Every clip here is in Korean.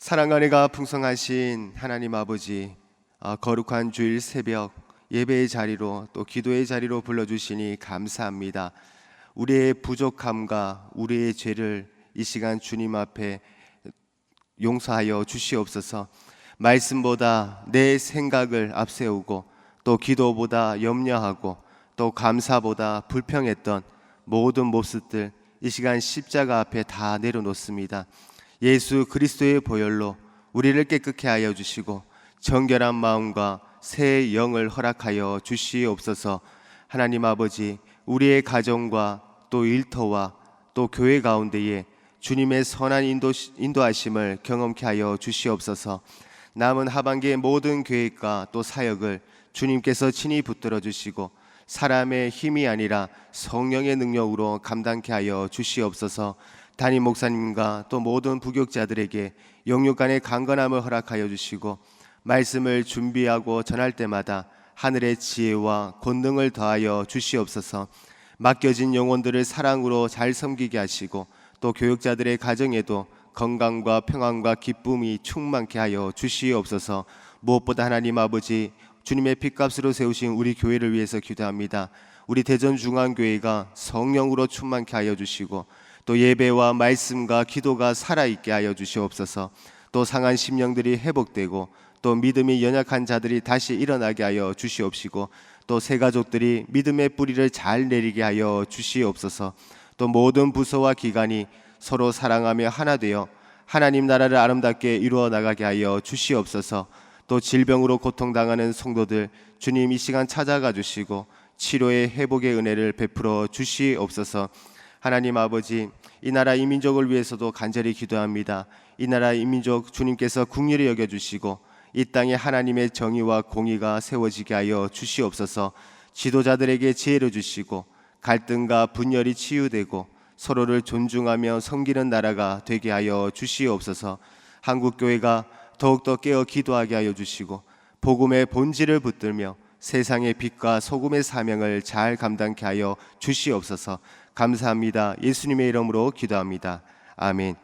사랑과 은혜가 풍성하신 하나님 아버지, 거룩한 주일 새벽 예배의 자리로 또 기도의 자리로 불러주시니 감사합니다. 우리의 부족함과 우리의 죄를 이 시간 주님 앞에 용서하여 주시옵소서. 말씀보다 내 생각을 앞세우고 또 기도보다 염려하고 또 감사보다 불평했던 모든 모습들 이 시간 십자가 앞에 다 내려놓습니다. 예수 그리스도의 보혈로 우리를 깨끗게 하여 주시고 정결한 마음과 새 영을 허락하여 주시옵소서. 하나님 아버지, 우리의 가정과 또 일터와 또 교회 가운데에 주님의 선한 인도하심을 경험케 하여 주시옵소서. 남은 하반기의 모든 계획과 또 사역을 주님께서 친히 붙들어 주시고 사람의 힘이 아니라 성령의 능력으로 감당케 하여 주시옵소서. 담임 목사님과 또 모든 부교육자들에게 영육 간의 강건함을 허락하여 주시고 말씀을 준비하고 전할 때마다 하늘의 지혜와 권능을 더하여 주시옵소서. 맡겨진 영혼들을 사랑으로 잘 섬기게 하시고 또 교육자들의 가정에도 건강과 평안과 기쁨이 충만케 하여 주시옵소서. 무엇보다 하나님 아버지, 주님의 핏값으로 세우신 우리 교회를 위해서 기도합니다. 우리 대전중앙교회가 성령으로 충만케 하여 주시고 또 예배와 말씀과 기도가 살아있게 하여 주시옵소서. 또 상한 심령들이 회복되고 또 믿음이 연약한 자들이 다시 일어나게 하여 주시옵시고 또 새 가족들이 믿음의 뿌리를 잘 내리게 하여 주시옵소서. 또 모든 부서와 기관이 서로 사랑하며 하나 되어 하나님 나라를 아름답게 이루어 나가게 하여 주시옵소서. 또 질병으로 고통당하는 성도들 주님 이 시간 찾아가 주시고 치료의 회복의 은혜를 베풀어 주시옵소서. 하나님 아버지, 이 나라 이 민족을 위해서도 간절히 기도합니다. 이 나라 이 민족 주님께서 긍휼히 여겨주시고 이 땅에 하나님의 정의와 공의가 세워지게 하여 주시옵소서. 지도자들에게 지혜를 주시고 갈등과 분열이 치유되고 서로를 존중하며 섬기는 나라가 되게 하여 주시옵소서. 한국교회가 더욱더 깨어 기도하게 하여 주시고 복음의 본질을 붙들며 세상의 빛과 소금의 사명을 잘 감당케 하여 주시옵소서. 감사합니다. 예수님의 이름으로 기도합니다. 아멘.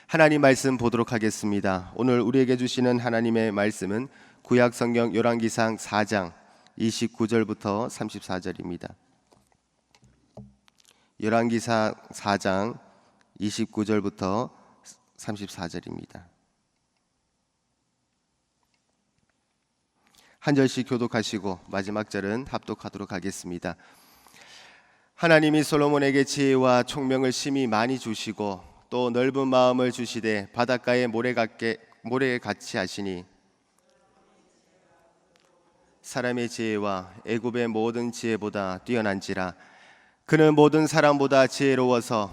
하나님 말씀 보도록 하겠습니다. 오늘 우리에게 주시는 하나님의 말씀은 구약성경 열왕기상 4장 29절부터 34절입니다. 열왕기상 4장 29절부터 34절입니다. 한 절씩 교독하시고 마지막 절은 합독하도록 하겠습니다. 하나님이 솔로몬에게 지혜와 총명을 심히 많이 주시고 또 넓은 마음을 주시되 바닷가에 모래같이 하시니 사람의 지혜와 애굽의 모든 지혜보다 뛰어난지라. 그는 모든 사람보다 지혜로워서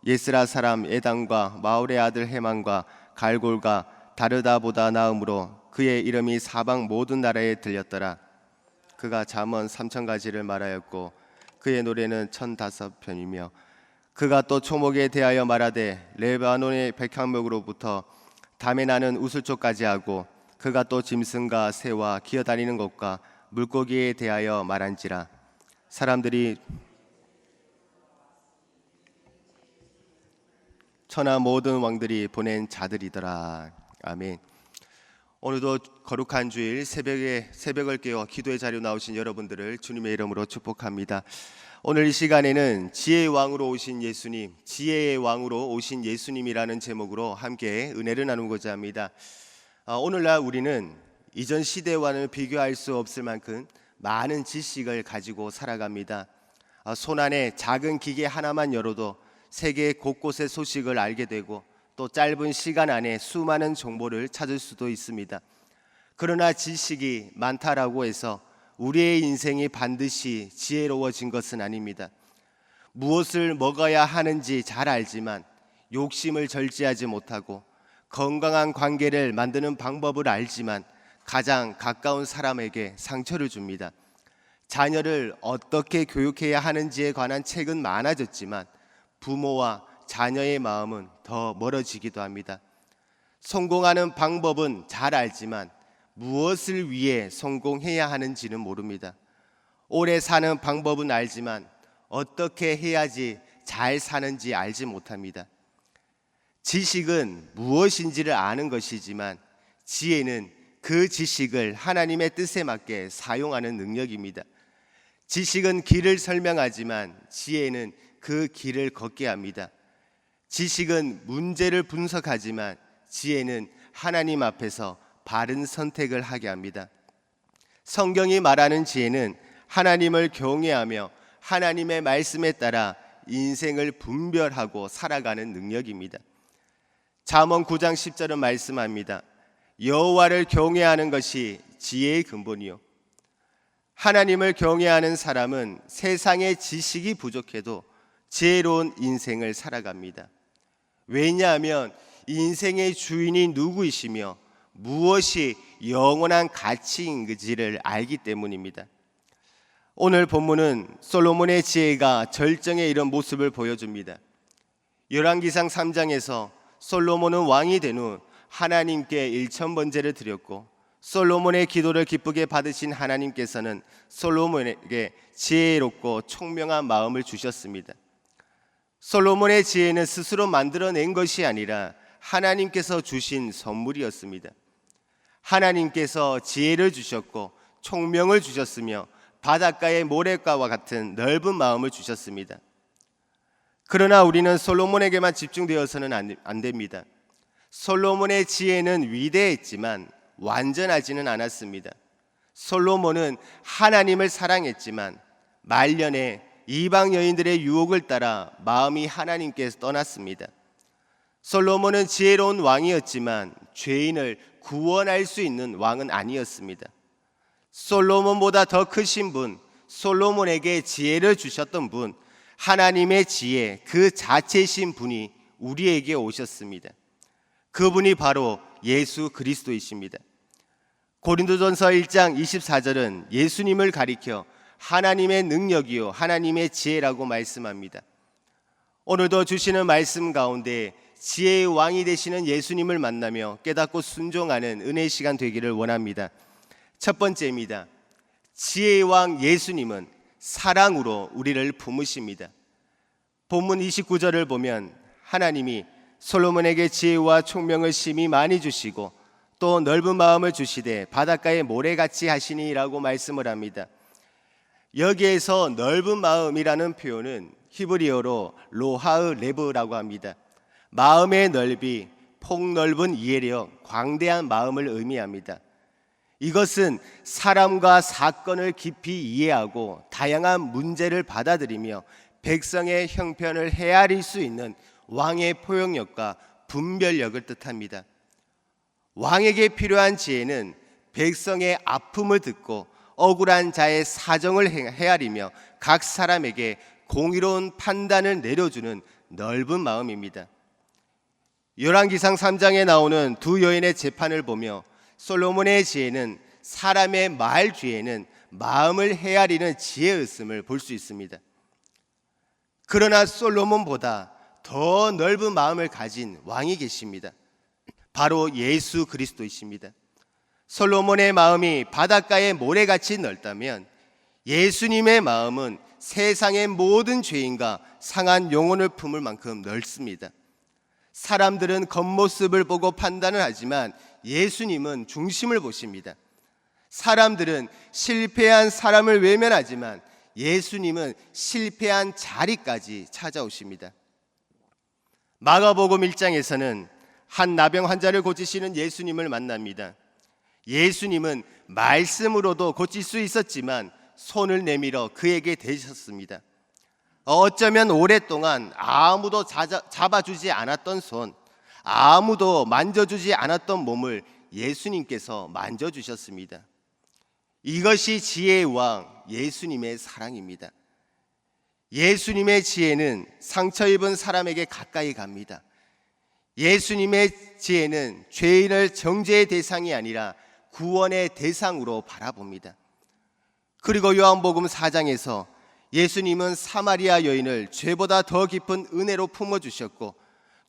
예스라 사람 에단과 마울의 아들 헤만과 갈골과 다르다보다 나음으로 그의 이름이 사방 모든 나라에 들렸더라. 그가 잠언 3,000가지를 말하였고 그의 노래는 1,005편이며 그가 또 초목에 대하여 말하되 레바논의 백향목으로부터 담에 나는 우슬초까지 하고 그가 또 짐승과 새와 기어다니는 것과 물고기에 대하여 말한지라. 사람들이 천하 모든 왕들이 보낸 자들이더라. 아멘. 오늘도 거룩한 주일 새벽을 깨워 기도의 자리로 나오신 여러분들을 주님의 이름으로 축복합니다. 오늘 이 시간에는 지혜의 왕으로 오신 예수님, 지혜의 왕으로 오신 예수님이라는 제목으로 함께 은혜를 나누고자 합니다. 오늘날 우리는 이전 시대와는 비교할 수 없을 만큼 많은 지식을 가지고 살아갑니다. 손안에 작은 기계 하나만 열어도 세계 곳곳의 소식을 알게 되고 또 짧은 시간 안에 수많은 정보를 찾을 수도 있습니다. 그러나 지식이 많다라고 해서 우리의 인생이 반드시 지혜로워진 것은 아닙니다. 무엇을 먹어야 하는지 잘 알지만 욕심을 절제하지 못하고 건강한 관계를 만드는 방법을 알지만 가장 가까운 사람에게 상처를 줍니다. 자녀를 어떻게 교육해야 하는지에 관한 책은 많아졌지만 부모와 자녀의 마음은 더 멀어지기도 합니다. 성공하는 방법은 잘 알지만 무엇을 위해 성공해야 하는지는 모릅니다. 오래 사는 방법은 알지만 어떻게 해야지 잘 사는지 알지 못합니다. 지식은 무엇인지를 아는 것이지만 지혜는 그 지식을 하나님의 뜻에 맞게 사용하는 능력입니다. 지식은 길을 설명하지만 지혜는 그 길을 걷게 합니다. 지식은 문제를 분석하지만 지혜는 하나님 앞에서 바른 선택을 하게 합니다. 성경이 말하는 지혜는 하나님을 경외하며 하나님의 말씀에 따라 인생을 분별하고 살아가는 능력입니다. 잠언 9장 10절은 말씀합니다. 여호와를 경외하는 것이 지혜의 근본이요. 하나님을 경외하는 사람은 세상의 지식이 부족해도 지혜로운 인생을 살아갑니다. 왜냐하면 인생의 주인이 누구이시며 무엇이 영원한 가치인지를 알기 때문입니다. 오늘 본문은 솔로몬의 지혜가 절정에 이른 모습을 보여줍니다. 열왕기상 3장에서 솔로몬은 왕이 된 후 하나님께 일천번제를 드렸고 솔로몬의 기도를 기쁘게 받으신 하나님께서는 솔로몬에게 지혜롭고 총명한 마음을 주셨습니다. 솔로몬의 지혜는 스스로 만들어낸 것이 아니라 하나님께서 주신 선물이었습니다. 하나님께서 지혜를 주셨고 총명을 주셨으며 바닷가의 모래가와 같은 넓은 마음을 주셨습니다. 그러나 우리는 솔로몬에게만 집중되어서는 안 됩니다. 솔로몬의 지혜는 위대했지만 완전하지는 않았습니다. 솔로몬은 하나님을 사랑했지만 말년에 이방 여인들의 유혹을 따라 마음이 하나님께서 떠났습니다. 솔로몬은 지혜로운 왕이었지만 죄인을 구원할 수 있는 왕은 아니었습니다. 솔로몬보다 더 크신 분, 솔로몬에게 지혜를 주셨던 분, 하나님의 지혜 그 자체이신 분이 우리에게 오셨습니다. 그분이 바로 예수 그리스도이십니다. 고린도전서 1장 24절은 예수님을 가리켜 하나님의 능력이요 하나님의 지혜라고 말씀합니다. 오늘도 주시는 말씀 가운데 지혜의 왕이 되시는 예수님을 만나며 깨닫고 순종하는 은혜의 시간 되기를 원합니다. 첫 번째입니다. 지혜의 왕 예수님은 사랑으로 우리를 품으십니다. 본문 29절을 보면 하나님이 솔로몬에게 지혜와 총명을 심히 많이 주시고 또 넓은 마음을 주시되 바닷가에 모래같이 하시니라고 말씀을 합니다. 여기에서 넓은 마음이라는 표현은 히브리어로 로하으 레브라고 합니다. 마음의 넓이, 폭넓은 이해력, 광대한 마음을 의미합니다. 이것은 사람과 사건을 깊이 이해하고 다양한 문제를 받아들이며 백성의 형편을 헤아릴 수 있는 왕의 포용력과 분별력을 뜻합니다. 왕에게 필요한 지혜는 백성의 아픔을 듣고 억울한 자의 사정을 헤아리며 각 사람에게 공의로운 판단을 내려주는 넓은 마음입니다. 열왕기상 3장에 나오는 두 여인의 재판을 보며 솔로몬의 지혜는 사람의 말 뒤에는 마음을 헤아리는 지혜였음을 볼 수 있습니다. 그러나 솔로몬보다 더 넓은 마음을 가진 왕이 계십니다. 바로 예수 그리스도이십니다. 솔로몬의 마음이 바닷가의 모래같이 넓다면 예수님의 마음은 세상의 모든 죄인과 상한 영혼을 품을 만큼 넓습니다. 사람들은 겉모습을 보고 판단을 하지만 예수님은 중심을 보십니다. 사람들은 실패한 사람을 외면하지만 예수님은 실패한 자리까지 찾아오십니다. 마가복음 1장에서는 한 나병 환자를 고치시는 예수님을 만납니다. 예수님은 말씀으로도 고칠 수 있었지만 손을 내밀어 그에게 대셨습니다. 어쩌면 오랫동안 아무도 잡아주지 않았던 손, 아무도 만져주지 않았던 몸을 예수님께서 만져주셨습니다. 이것이 지혜의 왕 예수님의 사랑입니다. 예수님의 지혜는 상처 입은 사람에게 가까이 갑니다. 예수님의 지혜는 죄인을 정죄의 대상이 아니라 구원의 대상으로 바라봅니다. 그리고 요한복음 4장에서 예수님은 사마리아 여인을 죄보다 더 깊은 은혜로 품어주셨고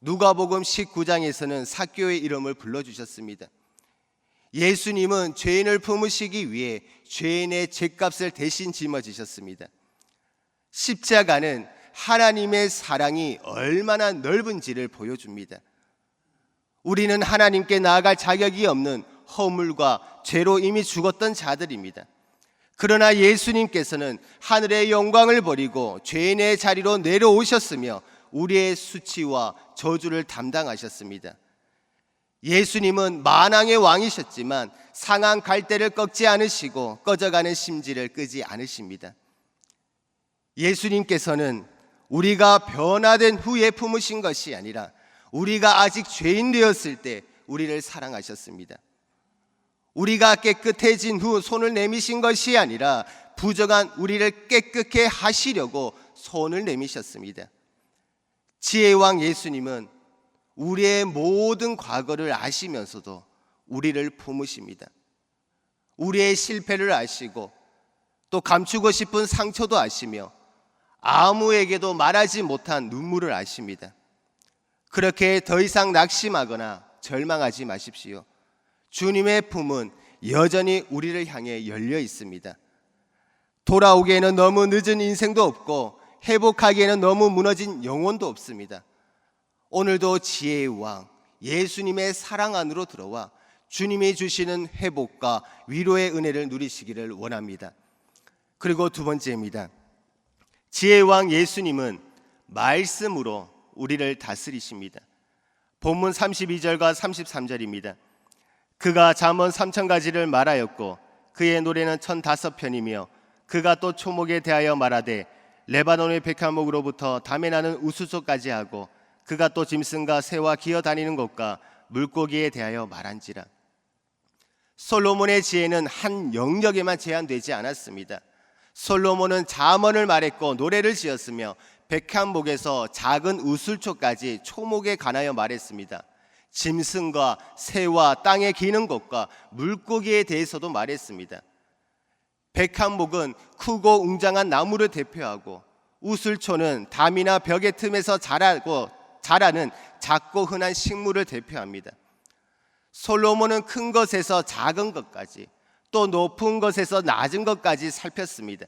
누가복음 19장에서는 삭개오의 이름을 불러주셨습니다. 예수님은 죄인을 품으시기 위해 죄인의 죄값을 대신 짊어지셨습니다. 십자가는 하나님의 사랑이 얼마나 넓은지를 보여줍니다. 우리는 하나님께 나아갈 자격이 없는 허물과 죄로 이미 죽었던 자들입니다. 그러나 예수님께서는 하늘의 영광을 버리고 죄인의 자리로 내려오셨으며 우리의 수치와 저주를 담당하셨습니다. 예수님은 만왕의 왕이셨지만 상한 갈대를 꺾지 않으시고 꺼져가는 심지를 끄지 않으십니다. 예수님께서는 우리가 변화된 후에 품으신 것이 아니라 우리가 아직 죄인 되었을 때 우리를 사랑하셨습니다. 우리가 깨끗해진 후 손을 내미신 것이 아니라 부정한 우리를 깨끗게 하시려고 손을 내미셨습니다. 지혜의 왕 예수님은 우리의 모든 과거를 아시면서도 우리를 품으십니다. 우리의 실패를 아시고 또 감추고 싶은 상처도 아시며 아무에게도 말하지 못한 눈물을 아십니다. 그렇게 더 이상 낙심하거나 절망하지 마십시오. 주님의 품은 여전히 우리를 향해 열려 있습니다. 돌아오기에는 너무 늦은 인생도 없고 회복하기에는 너무 무너진 영혼도 없습니다. 오늘도 지혜의 왕 예수님의 사랑 안으로 들어와 주님이 주시는 회복과 위로의 은혜를 누리시기를 원합니다. 그리고 두 번째입니다. 지혜의 왕 예수님은 말씀으로 우리를 다스리십니다. 본문 32절과 33절입니다. 그가 잠언 3000가지를 말하였고 그의 노래는 1005편이며 그가 또 초목에 대하여 말하되 레바논의 백향목으로부터 담에 나는 우수소까지 하고 그가 또 짐승과 새와 기어다니는 것과 물고기에 대하여 말한지라. 솔로몬의 지혜는 한 영역에만 제한되지 않았습니다. 솔로몬은 잠언을 말했고 노래를 지었으며 백향목에서 작은 우술초까지 초목에 관하여 말했습니다. 짐승과 새와 땅에 기는 것과 물고기에 대해서도 말했습니다. 백향목은 크고 웅장한 나무를 대표하고 우술초는 담이나 벽의 틈에서 자라는 작고 흔한 식물을 대표합니다. 솔로몬은 큰 것에서 작은 것까지 또 높은 것에서 낮은 것까지 살폈습니다.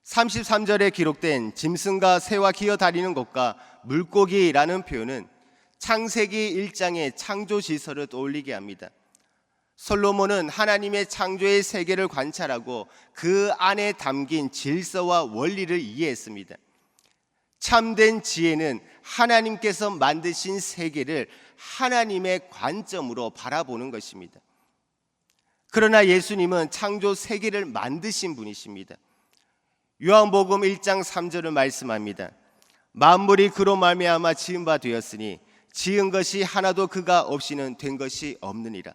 33절에 기록된 짐승과 새와 기어다니는 것과 물고기라는 표현은 창세기 1장의 창조 시설을 떠올리게 합니다. 솔로몬은 하나님의 창조의 세계를 관찰하고 그 안에 담긴 질서와 원리를 이해했습니다. 참된 지혜는 하나님께서 만드신 세계를 하나님의 관점으로 바라보는 것입니다. 그러나 예수님은 창조 세계를 만드신 분이십니다. 요한복음 1장 3절을 말씀합니다. 만물이 그로 말미암아 지은 바 되었으니 지은 것이 하나도 그가 없이는 된 것이 없느니라.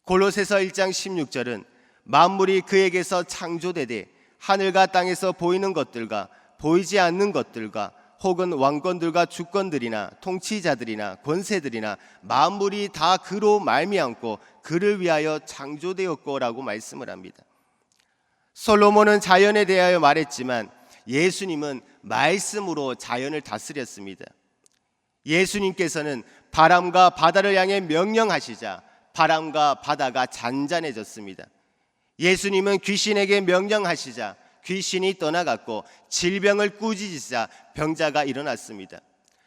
골로새서 1장 16절은 만물이 그에게서 창조되되 하늘과 땅에서 보이는 것들과 보이지 않는 것들과 혹은 왕권들과 주권들이나 통치자들이나 권세들이나 만물이 다 그로 말미암고 그를 위하여 창조되었고라고 말씀을 합니다. 솔로몬은 자연에 대하여 말했지만 예수님은 말씀으로 자연을 다스렸습니다. 예수님께서는 바람과 바다를 향해 명령하시자 바람과 바다가 잔잔해졌습니다. 예수님은 귀신에게 명령하시자 귀신이 떠나갔고 질병을 꾸짖으시자 병자가 일어났습니다.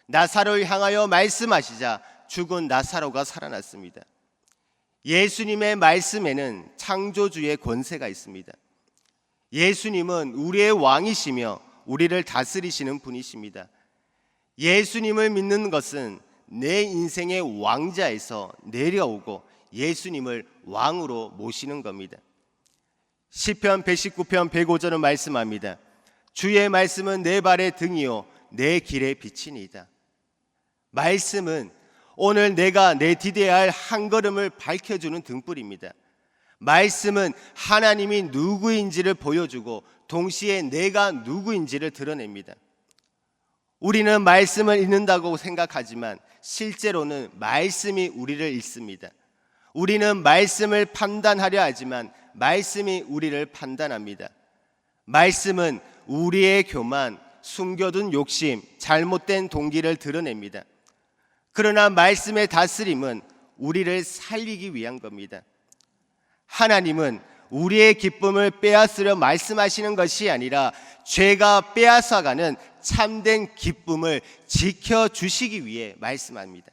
나사로를 향하여 말씀하시자 죽은 나사로가 살아났습니다. 예수님의 말씀에는 창조주의 권세가 있습니다. 예수님은 우리의 왕이시며 우리를 다스리시는 분이십니다. 예수님을 믿는 것은 내 인생의 왕자에서 내려오고 예수님을 왕으로 모시는 겁니다. 시편 119편 105절은 말씀합니다. 주의 말씀은 내 발의 등이요 내 길의 빛이니이다. 말씀은 오늘 내가 내 디뎌야 할 한 걸음을 밝혀주는 등불입니다. 말씀은 하나님이 누구인지를 보여주고 동시에 내가 누구인지를 드러냅니다. 우리는 말씀을 읽는다고 생각하지만 실제로는 말씀이 우리를 읽습니다. 우리는 말씀을 판단하려 하지만 말씀이 우리를 판단합니다. 말씀은 우리의 교만, 숨겨둔 욕심, 잘못된 동기를 드러냅니다. 그러나 말씀의 다스림은 우리를 살리기 위한 겁니다. 하나님은 우리의 기쁨을 빼앗으려 말씀하시는 것이 아니라 죄가 빼앗아가는 참된 기쁨을 지켜주시기 위해 말씀합니다.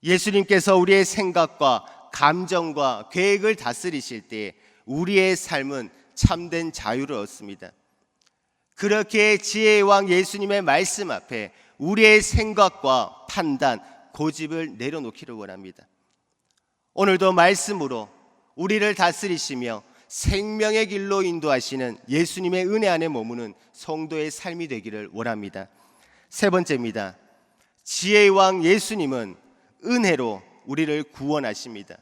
예수님께서 우리의 생각과 감정과 계획을 다스리실 때 우리의 삶은 참된 자유를 얻습니다. 그렇게 지혜의 왕 예수님의 말씀 앞에 우리의 생각과 판단, 고집을 내려놓기를 원합니다. 오늘도 말씀으로 우리를 다스리시며 생명의 길로 인도하시는 예수님의 은혜 안에 머무는 성도의 삶이 되기를 원합니다. 세 번째입니다. 지혜의 왕 예수님은 은혜로 우리를 구원하십니다.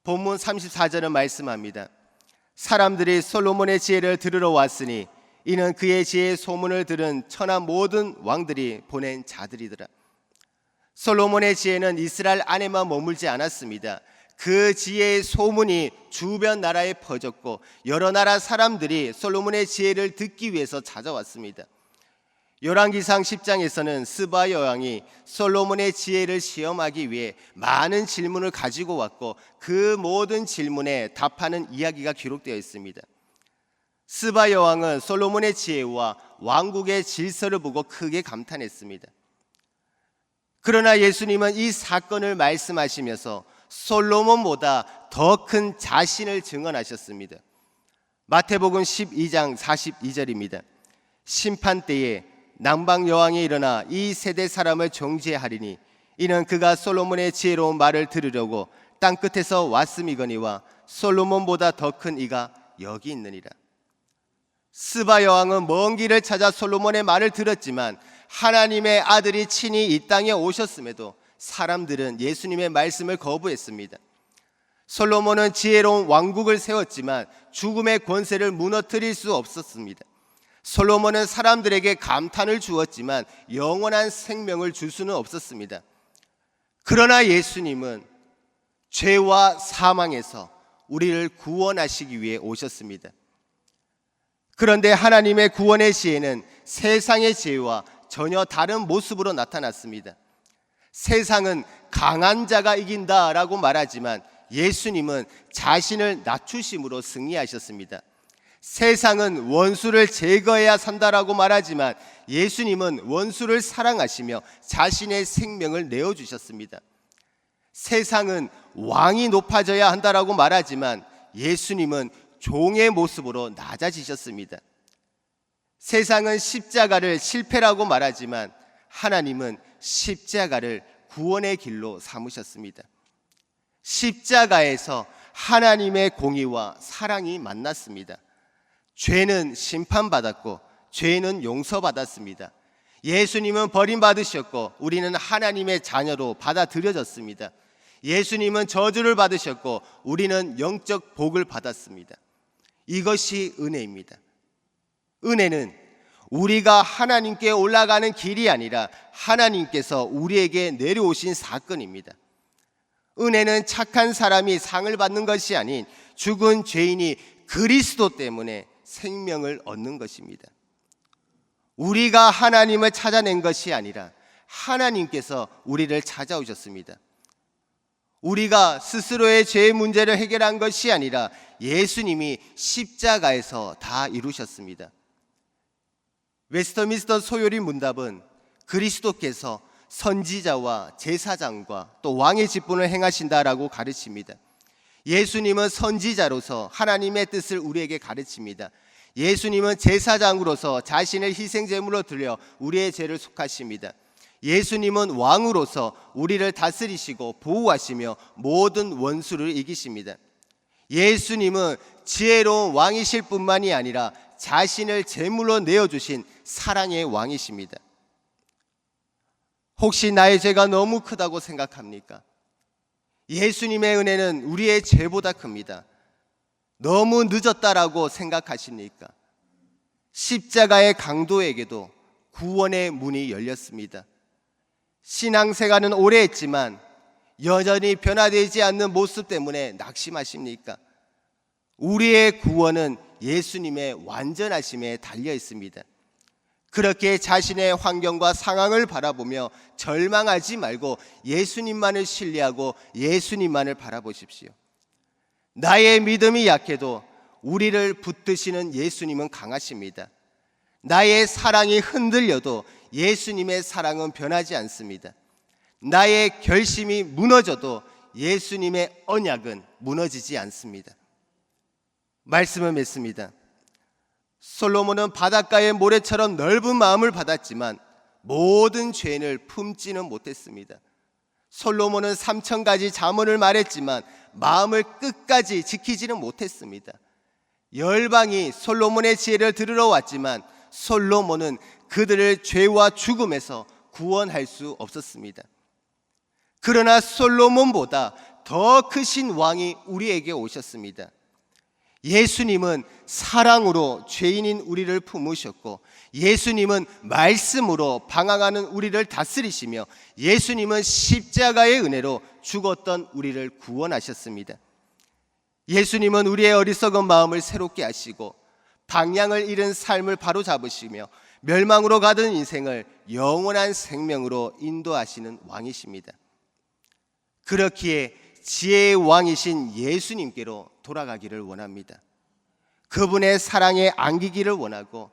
본문 34절은 말씀합니다. 사람들이 솔로몬의 지혜를 들으러 왔으니 이는 그의 지혜의 소문을 들은 천하 모든 왕들이 보낸 자들이더라. 솔로몬의 지혜는 이스라엘 안에만 머물지 않았습니다. 그 지혜의 소문이 주변 나라에 퍼졌고 여러 나라 사람들이 솔로몬의 지혜를 듣기 위해서 찾아왔습니다. 열왕기상 10장에서는 스바 여왕이 솔로몬의 지혜를 시험하기 위해 많은 질문을 가지고 왔고 그 모든 질문에 답하는 이야기가 기록되어 있습니다. 스바 여왕은 솔로몬의 지혜와 왕국의 질서를 보고 크게 감탄했습니다. 그러나 예수님은 이 사건을 말씀하시면서 솔로몬보다 더 큰 자신을 증언하셨습니다. 마태복음 12장 42절입니다. 심판 때에 남방 여왕이 일어나 이 세대 사람을 정죄하리니 이는 그가 솔로몬의 지혜로운 말을 들으려고 땅 끝에서 왔음이거니와 솔로몬보다 더 큰 이가 여기 있느니라. 스바 여왕은 먼 길을 찾아 솔로몬의 말을 들었지만 하나님의 아들이 친히 이 땅에 오셨음에도 사람들은 예수님의 말씀을 거부했습니다. 솔로몬은 지혜로운 왕국을 세웠지만 죽음의 권세를 무너뜨릴 수 없었습니다. 솔로몬은 사람들에게 감탄을 주었지만 영원한 생명을 줄 수는 없었습니다. 그러나 예수님은 죄와 사망에서 우리를 구원하시기 위해 오셨습니다. 그런데 하나님의 구원의 지혜는 세상의 지혜와 전혀 다른 모습으로 나타났습니다. 세상은 강한 자가 이긴다라고 말하지만 예수님은 자신을 낮추심으로 승리하셨습니다. 세상은 원수를 제거해야 산다라고 말하지만 예수님은 원수를 사랑하시며 자신의 생명을 내어주셨습니다. 세상은 왕이 높아져야 한다라고 말하지만 예수님은 종의 모습으로 낮아지셨습니다. 세상은 십자가를 실패라고 말하지만 하나님은 십자가를 구원의 길로 삼으셨습니다. 십자가에서 하나님의 공의와 사랑이 만났습니다. 죄는 심판받았고 죄는 용서받았습니다. 예수님은 버림받으셨고 우리는 하나님의 자녀로 받아들여졌습니다. 예수님은 저주를 받으셨고 우리는 영적 복을 받았습니다. 이것이 은혜입니다. 은혜는 우리가 하나님께 올라가는 길이 아니라 하나님께서 우리에게 내려오신 사건입니다. 은혜는 착한 사람이 상을 받는 것이 아닌 죽은 죄인이 그리스도 때문에 생명을 얻는 것입니다. 우리가 하나님을 찾아낸 것이 아니라 하나님께서 우리를 찾아오셨습니다. 우리가 스스로의 죄의 문제를 해결한 것이 아니라 예수님이 십자가에서 다 이루셨습니다. 웨스터민스터 소요리 문답은 그리스도께서 선지자와 제사장과 또 왕의 직분을 행하신다라고 가르칩니다. 예수님은 선지자로서 하나님의 뜻을 우리에게 가르칩니다. 예수님은 제사장으로서 자신을 희생제물로 드려 우리의 죄를 속하십니다. 예수님은 왕으로서 우리를 다스리시고 보호하시며 모든 원수를 이기십니다. 예수님은 지혜로운 왕이실 뿐만이 아니라 자신을 제물로 내어주신 사랑의 왕이십니다. 혹시 나의 죄가 너무 크다고 생각합니까? 예수님의 은혜는 우리의 죄보다 큽니다. 너무 늦었다라고 생각하십니까? 십자가의 강도에게도 구원의 문이 열렸습니다. 신앙생활은 오래 했지만 여전히 변화되지 않는 모습 때문에 낙심하십니까? 우리의 구원은 예수님의 완전하심에 달려 있습니다. 그렇게 자신의 환경과 상황을 바라보며 절망하지 말고 예수님만을 신뢰하고 예수님만을 바라보십시오. 나의 믿음이 약해도 우리를 붙드시는 예수님은 강하십니다. 나의 사랑이 흔들려도 예수님의 사랑은 변하지 않습니다. 나의 결심이 무너져도 예수님의 언약은 무너지지 않습니다. 말씀을 맺습니다. 솔로몬은 바닷가의 모래처럼 넓은 마음을 받았지만 모든 죄인을 품지는 못했습니다. 솔로몬은 3,000가지 잠언을 말했지만 마음을 끝까지 지키지는 못했습니다. 열방이 솔로몬의 지혜를 들으러 왔지만 솔로몬은 그들을 죄와 죽음에서 구원할 수 없었습니다. 그러나 솔로몬보다 더 크신 왕이 우리에게 오셨습니다. 예수님은 사랑으로 죄인인 우리를 품으셨고, 예수님은 말씀으로 방황하는 우리를 다스리시며, 예수님은 십자가의 은혜로 죽었던 우리를 구원하셨습니다. 예수님은 우리의 어리석은 마음을 새롭게 하시고 방향을 잃은 삶을 바로잡으시며 멸망으로 가던 인생을 영원한 생명으로 인도하시는 왕이십니다. 그렇기에 지혜의 왕이신 예수님께로 돌아가기를 원합니다. 그분의 사랑에 안기기를 원하고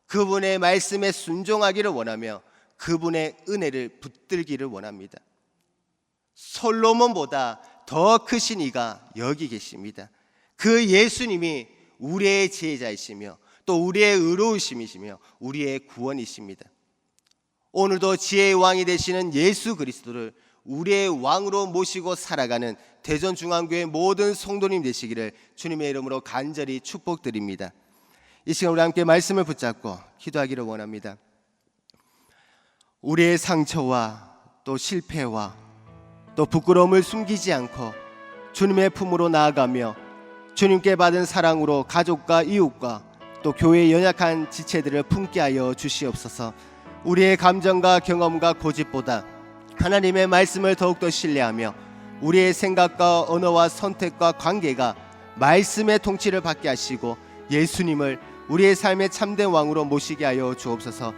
그분의 말씀에 순종하기를 원하며 그분의 은혜를 붙들기를 원합니다. 솔로몬보다 더 크신 이가 여기 계십니다. 그 예수님이 우리의 지혜자이시며 또 우리의 의로우심이시며 우리의 구원이십니다. 오늘도 지혜의 왕이 되시는 예수 그리스도를 우리의 왕으로 모시고 살아가는 대전중앙교회 모든 성도님 되시기를 주님의 이름으로 간절히 축복드립니다. 이 시간 우리 함께 말씀을 붙잡고 기도하기를 원합니다. 우리의 상처와 또 실패와 또 부끄러움을 숨기지 않고 주님의 품으로 나아가며 주님께 받은 사랑으로 가족과 이웃과 또 교회의 연약한 지체들을 품게 하여 주시옵소서. 우리의 감정과 경험과 고집보다 하나님의 말씀을 더욱더 신뢰하며 우리의 생각과 언어와 선택과 관계가 말씀의 통치를 받게 하시고 예수님을 우리의 삶의 참된 왕으로 모시게 하여 주옵소서.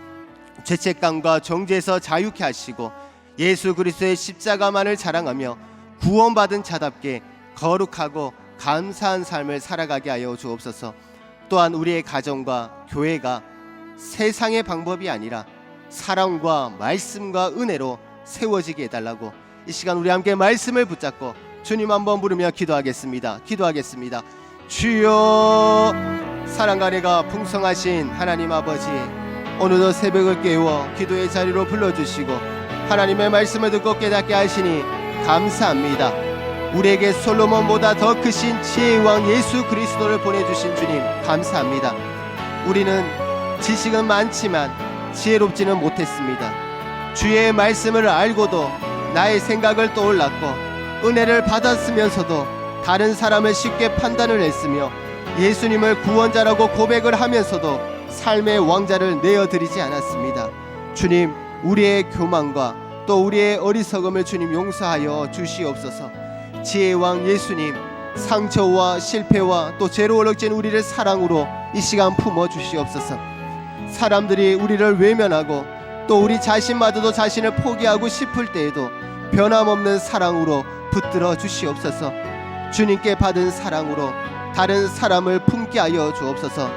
죄책감과 정죄에서 자유케 하시고 예수 그리스도의 십자가만을 자랑하며 구원받은 자답게 거룩하고 감사한 삶을 살아가게 하여 주옵소서. 또한 우리의 가정과 교회가 세상의 방법이 아니라 사랑과 말씀과 은혜로 세워지게 해달라고 이 시간 우리 함께 말씀을 붙잡고 주님 한번 부르며 기도하겠습니다. 주여, 사랑과 은혜가 풍성하신 하나님 아버지, 오늘도 새벽을 깨워 기도의 자리로 불러주시고 하나님의 말씀을 듣고 깨닫게 하시니 감사합니다. 우리에게 솔로몬보다 더 크신 지혜의 왕 예수 그리스도를 보내주신 주님 감사합니다. 우리는 지식은 많지만 지혜롭지는 못했습니다. 주의 말씀을 알고도 나의 생각을 떠올랐고 은혜를 받았으면서도 다른 사람을 쉽게 판단을 했으며 예수님을 구원자라고 고백을 하면서도 삶의 왕자를 내어드리지 않았습니다. 주님, 우리의 교만과 또 우리의 어리석음을 주님 용서하여 주시옵소서. 지혜의 왕 예수님, 상처와 실패와 또 죄로 얼룩진 우리를 사랑으로 이 시간 품어 주시옵소서. 사람들이 우리를 외면하고 또 우리 자신마저도 자신을 포기하고 싶을 때에도 변함없는 사랑으로 붙들어 주시옵소서. 주님께 받은 사랑으로 다른 사람을 품게 하여 주옵소서.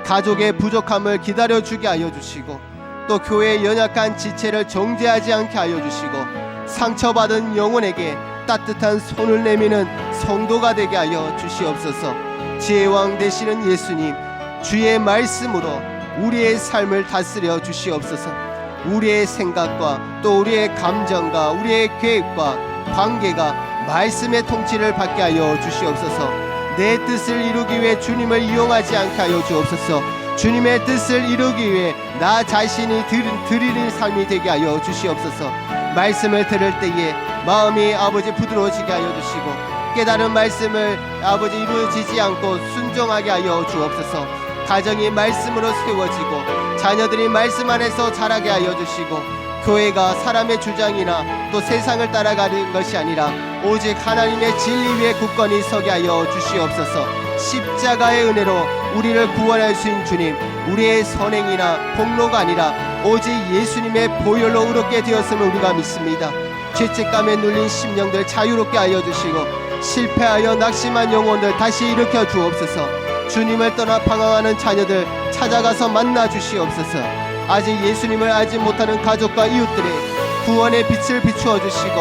가족의 부족함을 기다려주게 하여 주시고 또 교회의 연약한 지체를 정죄하지 않게 하여 주시고 상처받은 영혼에게 따뜻한 손을 내미는 성도가 되게 하여 주시옵소서. 지혜의 왕 되시는 예수님, 주의 말씀으로 우리의 삶을 다스려 주시옵소서. 우리의 생각과 또 우리의 감정과 우리의 계획과 관계가 말씀의 통치를 받게 하여 주시옵소서. 내 뜻을 이루기 위해 주님을 이용하지 않게 하여 주옵소서. 주님의 뜻을 이루기 위해 나 자신이 드리는 삶이 되게 하여 주시옵소서. 말씀을 들을 때에 마음이 아버지 부드러워지게 하여 주시고 깨달은 말씀을 아버지 이루어지지 않고 순종하게 하여 주옵소서. 가정이 말씀으로 세워지고 자녀들이 말씀 안에서 자라게 하여 주시고 교회가 사람의 주장이나 또 세상을 따라가는 것이 아니라 오직 하나님의 진리 위에 굳건히 서게 하여 주시옵소서. 십자가의 은혜로 우리를 구원할 수 있는 주님, 우리의 선행이나 공로가 아니라 오직 예수님의 보혈로 의롭게 되었음을 우리가 믿습니다. 죄책감에 눌린 심령들 자유롭게 하여 주시고 실패하여 낙심한 영혼들 다시 일으켜 주옵소서. 주님을 떠나 방황하는 자녀들 찾아가서 만나 주시옵소서. 아직 예수님을 알지 못하는 가족과 이웃들의 구원의 빛을 비추어 주시고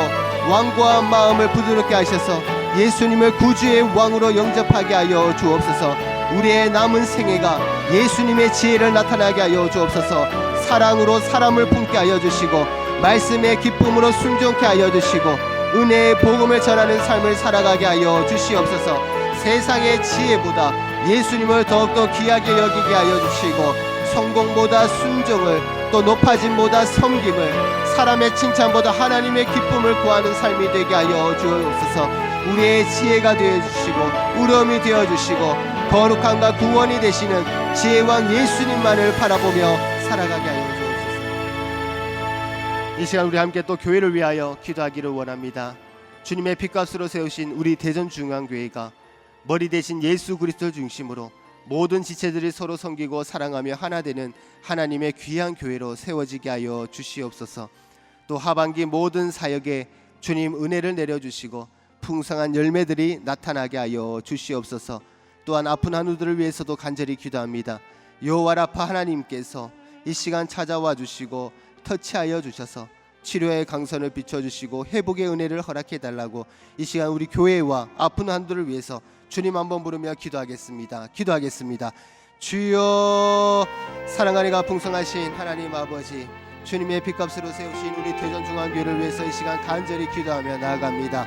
완고한 마음을 부드럽게 하셔서 예수님을 구주의 왕으로 영접하게 하여 주옵소서. 우리의 남은 생애가 예수님의 지혜를 나타나게 하여 주옵소서. 사랑으로 사람을 품게 하여 주시고 말씀의 기쁨으로 순종케 하여 주시고 은혜의 복음을 전하는 삶을 살아가게 하여 주시옵소서. 세상의 지혜보다 예수님을 더욱더 귀하게 여기게 하여 주시고 성공보다 순종을, 또 높아짐보다 섬김을, 사람의 칭찬보다 하나님의 기쁨을 구하는 삶이 되게 하여 주옵소서. 우리의 지혜가 되어주시고 우러움이 되어주시고 거룩함과 구원이 되시는 지혜왕 예수님만을 바라보며 살아가게 하여 주옵소서. 이 시간 우리 함께 또 교회를 위하여 기도하기를 원합니다. 주님의 핏값으로 세우신 우리 대전중앙교회가 머리 대신 예수 그리스도를 중심으로 모든 지체들이 서로 섬기고 사랑하며 하나 되는 하나님의 귀한 교회로 세워지게 하여 주시옵소서. 또 하반기 모든 사역에 주님 은혜를 내려주시고 풍성한 열매들이 나타나게 하여 주시옵소서. 또한 아픈 한우들을 위해서도 간절히 기도합니다. 여호와 라파 하나님께서 이 시간 찾아와 주시고 터치하여 주셔서 치료의 강선을 비춰주시고 회복의 은혜를 허락해 달라고 이 시간 우리 교회와 아픈 한우들을 위해서 주님 한번 부르며 기도하겠습니다. 주여, 사랑하니가 풍성하신 하나님 아버지, 주님의 핏값으로 세우신 우리 대전중앙교회를 위해서 이 시간 간절히 기도하며 나아갑니다.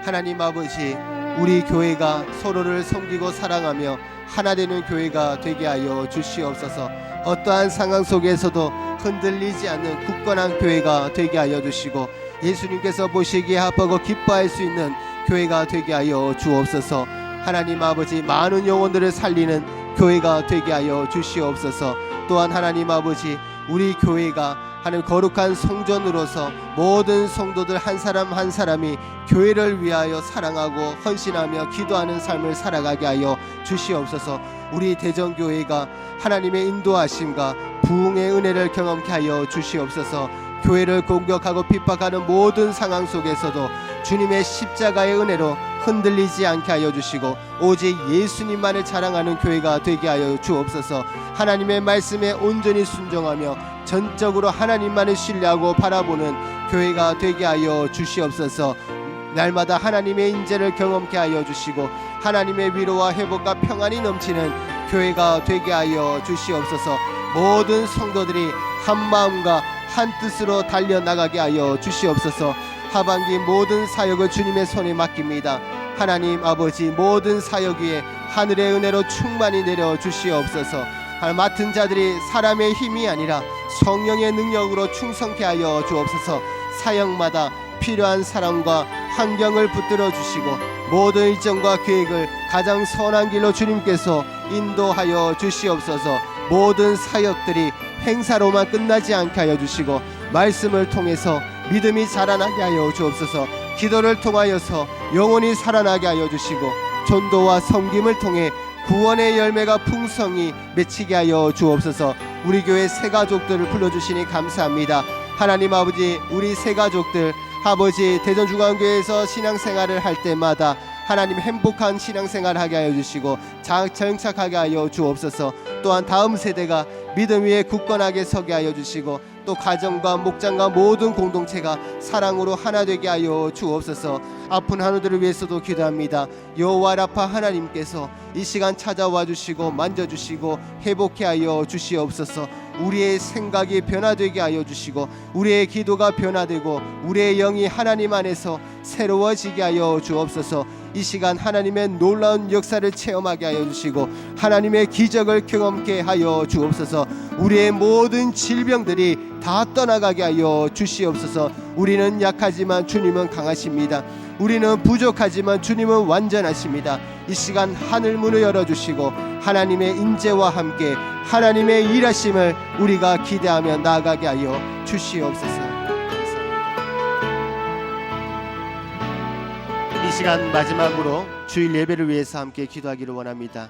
하나님 아버지, 우리 교회가 서로를 섬기고 사랑하며 하나 되는 교회가 되게 하여 주시옵소서. 어떠한 상황 속에서도 흔들리지 않는 굳건한 교회가 되게 하여 주시고 예수님께서 보시기에 합하고 기뻐할 수 있는 교회가 되게 하여 주옵소서. 하나님 아버지, 많은 영혼들을 살리는 교회가 되게 하여 주시옵소서. 또한 하나님 아버지, 우리 교회가 하나님 거룩한 성전으로서 모든 성도들 한 사람 한 사람이 교회를 위하여 사랑하고 헌신하며 기도하는 삶을 살아가게 하여 주시옵소서. 우리 대전교회가 하나님의 인도하심과 부흥의 은혜를 경험케 하여 주시옵소서. 교회를 공격하고 핍박하는 모든 상황 속에서도 주님의 십자가의 은혜로 흔들리지 않게 하여 주시고 오직 예수님만을 자랑하는 교회가 되게 하여 주옵소서. 하나님의 말씀에 온전히 순종하며 전적으로 하나님만을 신뢰하고 바라보는 교회가 되게 하여 주시옵소서. 날마다 하나님의 인재를 경험케 하여 주시고 하나님의 위로와 회복과 평안이 넘치는 교회가 되게 하여 주시옵소서. 모든 성도들이 한 마음과 한 뜻으로 달려나가게 하여 주시옵소서. 하반기 모든 사역을 주님의 손에 맡깁니다. 하나님 아버지, 모든 사역 위에 하늘의 은혜로 충만히 내려 주시옵소서. 맡은 자들이 사람의 힘이 아니라 성령의 능력으로 충성케 하여 주옵소서. 사역마다 필요한 사람과 환경을 붙들어 주시고 모든 일정과 계획을 가장 선한 길로 주님께서 인도하여 주시옵소서. 모든 사역들이 행사로만 끝나지 않게 하여 주시고 말씀을 통해서 믿음이 자라나게 하여 주옵소서. 기도를 통하여서 영혼이 살아나게 하여 주시고 전도와 섬김을 통해 구원의 열매가 풍성히 맺히게 하여 주옵소서. 우리 교회 새 가족들을 불러주시니 감사합니다. 하나님 아버지, 우리 새 가족들 아버지 대전중앙교회에서 신앙생활을 할 때마다 하나님 행복한 신앙생활을 하게 하여 주시고 정착하게 하여 주옵소서. 또한 다음 세대가 믿음 위에 굳건하게 서게 하여 주시고 또 가정과 목장과 모든 공동체가 사랑으로 하나 되게 하여 주옵소서. 아픈 한우들을 위해서도 기도합니다. 여호와 라파 하나님께서 이 시간 찾아와 주시고 만져주시고 회복케 하여 주시옵소서. 우리의 생각이 변화되게 하여 주시고 우리의 기도가 변화되고 우리의 영이 하나님 안에서 새로워지게 하여 주옵소서. 이 시간 하나님의 놀라운 역사를 체험하게 하여 주시고 하나님의 기적을 경험케 하여 주옵소서. 우리의 모든 질병들이 다 떠나가게 하여 주시옵소서. 우리는 약하지만 주님은 강하십니다. 우리는 부족하지만 주님은 완전하십니다. 이 시간 하늘 문을 열어주시고 하나님의 인재와 함께 하나님의 일하심을 우리가 기대하며 나아가게 하여 주시옵소서. 이 시간 마지막으로 주일 예배를 위해서 함께 기도하기를 원합니다.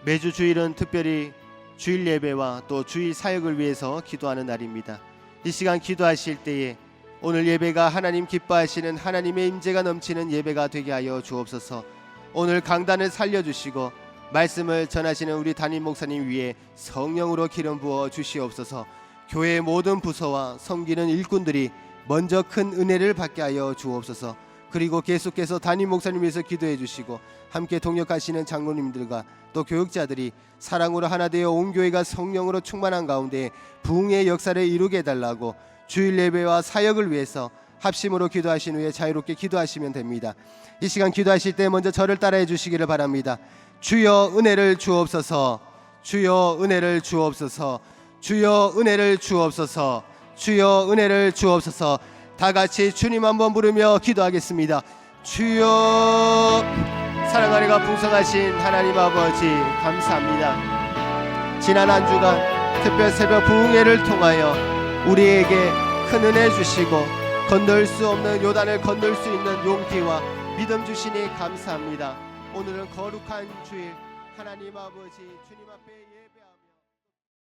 매주 주일은 특별히 주일 예배와 또 주일 사역을 위해서 기도하는 날입니다. 이 시간 기도하실 때에 오늘 예배가 하나님 기뻐하시는 하나님의 임재가 넘치는 예배가 되게 하여 주옵소서. 오늘 강단을 살려주시고 말씀을 전하시는 우리 담임 목사님 위에 성령으로 기름 부어 주시옵소서. 교회의 모든 부서와 섬기는 일꾼들이 먼저 큰 은혜를 받게 하여 주옵소서. 그리고 계속해서 담임 목사님 위해서 기도해 주시고 함께 동역하시는 장로님들과 또 교육자들이 사랑으로 하나 되어 온 교회가 성령으로 충만한 가운데 부흥의 역사를 이루게 해달라고 주일 예배와 사역을 위해서 합심으로 기도하신 후에 자유롭게 기도하시면 됩니다. 이 시간 기도하실 때 먼저 저를 따라해 주시기를 바랍니다. 주여 은혜를 주옵소서. 주여 은혜를 주옵소서. 주여 은혜를 주옵소서. 주여 은혜를 주옵소서. 다 같이 주님 한번 부르며 기도하겠습니다. 주여. 사랑하리가 풍성하신 하나님 아버지 감사합니다. 지난 한 주간 특별 새벽 부흥회를 통하여 우리에게 큰 은혜 주시고 건널 수 없는 요단을 건널 수 있는 용기와 믿음 주시니 감사합니다. 오늘은 거룩한 주일 하나님 아버지 주님 앞에